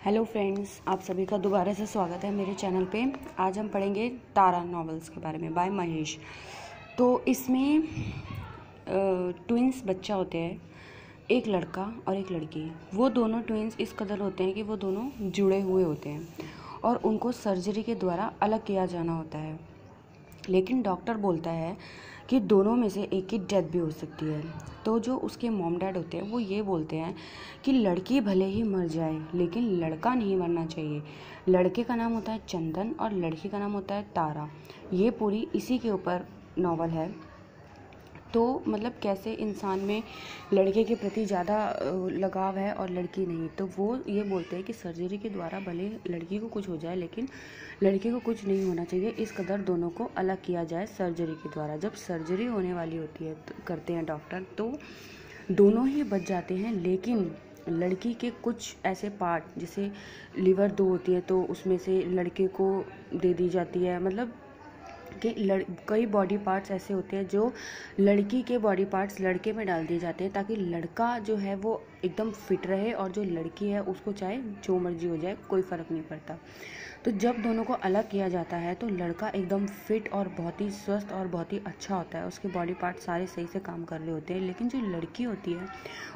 Hello friends, आप सभी का दोबारा से स्वागत है मेरे चैनल पे। आज हम पढ़ेंगे तारा नॉवेल्स के बारे में बाय महेश। तो इसमें ट्विंस बच्चा होते हैं, एक लड़का और एक लड़की। वो दोनों ट्विंस इस कदर होते हैं कि वो दोनों जुड़े हुए होते हैं और उनको सर्जरी के द्वारा अलग किया जाना होता है। लेकिन डॉक्टर बोलता है कि दोनों में से एक की डेथ भी हो सकती है। तो जो उसके मॉम डैड होते हैं वो ये बोलते हैं कि लड़की भले ही मर जाए लेकिन लड़का नहीं मरना चाहिए। लड़के का नाम होता है चंदन और लड़की का नाम होता है तारा। ये पूरी इसी के ऊपर नॉवल है। तो मतलब कैसे इंसान में लड़के के प्रति ज़्यादा लगाव है और लड़की नहीं। तो वो ये बोलते हैं कि सर्जरी के द्वारा भले लड़की को कुछ हो जाए लेकिन लड़के को कुछ नहीं होना चाहिए। इस कदर दोनों को अलग किया जाए सर्जरी के द्वारा। जब सर्जरी होने वाली होती है तो करते हैं डॉक्टर, तो दोनों ही बच जाते हैं। लेकिन लड़की के कुछ ऐसे पार्ट, जैसे लीवर 2 होती है तो उसमें से लड़के को दे दी जाती है। मतलब कि कई बॉडी पार्ट्स ऐसे होते हैं जो लड़की के बॉडी पार्ट्स लड़के में डाल दिए जाते हैं ताकि लड़का जो है वो एकदम फिट रहे और जो लड़की है उसको चाहे जो मर्जी हो जाए कोई फ़र्क नहीं पड़ता। तो जब दोनों को अलग किया जाता है तो लड़का एकदम फिट और बहुत ही स्वस्थ और बहुत ही अच्छा होता है। उसके बॉडी पार्ट सारे सही से काम कर रहे होते हैं। लेकिन जो लड़की होती है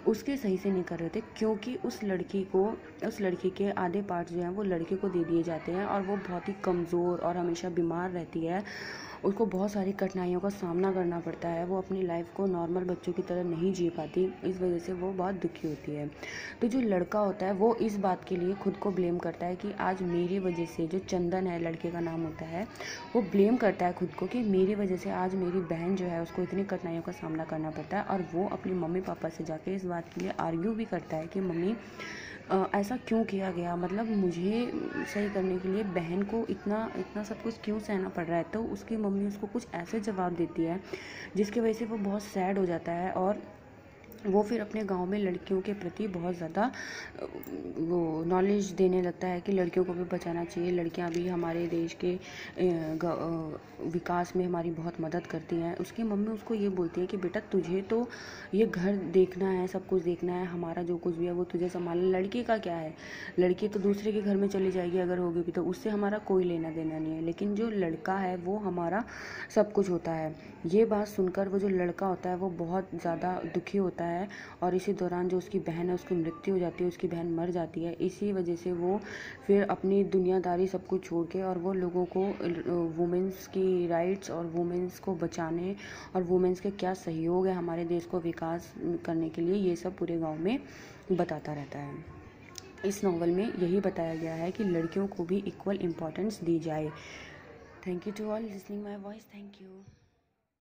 उसके सही से नहीं कर रहे थे, क्योंकि उस लड़की के आधे पार्ट जो हैं वो लड़के को दे दिए जाते हैं और वो बहुत ही कमज़ोर और हमेशा बीमार रहती है। उसको बहुत सारी कठिनाइयों का सामना करना पड़ता है। वो अपनी लाइफ को नॉर्मल बच्चों की तरह नहीं जी पाती, इस वजह से वो बहुत दुखी होती है। तो जो लड़का होता है वो इस बात के लिए खुद को ब्लेम करता है कि आज मेरी वजह से, जो चंदन है लड़के का नाम होता है, वो ब्लेम करता है खुद को कि मेरी वजह से आज मेरी बहन जो है उसको इतनी कठिनाइयों का सामना करना पड़ता है। और वो अपनी मम्मी पापा से जाके इस बात के लिए आर्ग्यू भी करता है कि मम्मी ऐसा क्यों किया गया, मतलब मुझे सही करने के लिए बहन को इतना सब कुछ क्यों सहना पड़ रहा है। तो उसकी मम्मी उसको कुछ ऐसे जवाब देती है जिसकी वजह से वो बहुत सैड हो जाता है और वो फिर अपने गांव में लड़कियों के प्रति बहुत ज़्यादा वो नॉलेज देने लगता है कि लड़कियों को भी बचाना चाहिए। लड़कियां भी हमारे देश के विकास में हमारी बहुत मदद करती हैं। उसकी मम्मी उसको ये बोलती है कि बेटा तुझे तो ये घर देखना है, सब कुछ देखना है, हमारा जो कुछ भी है वो तुझे संभालना। लड़की का क्या है, लड़की तो दूसरे के घर में चली जाएगी अगर होगी भी, तो उससे हमारा कोई लेना देना नहीं है। लेकिन जो लड़का है वो हमारा सब कुछ होता है। ये बात सुनकर वो जो लड़का होता है वो बहुत ज़्यादा दुखी होता है। और इसी दौरान जो उसकी बहन है उसकी मृत्यु हो जाती है, उसकी बहन मर जाती है। इसी वजह से वो फिर अपनी दुनियादारी सब कुछ छोड़ के और वो लोगों को वुमेंस की राइट्स और वुमेंस को बचाने और वुमेंस के क्या सहयोग है हमारे देश को विकास करने के लिए, ये सब पूरे गांव में बताता रहता है। इस नॉवल में यही बताया गया है कि लड़कियों को भी इक्वल इम्पोर्टेंस दी जाए। Thank you to all listening my voice. Thank you.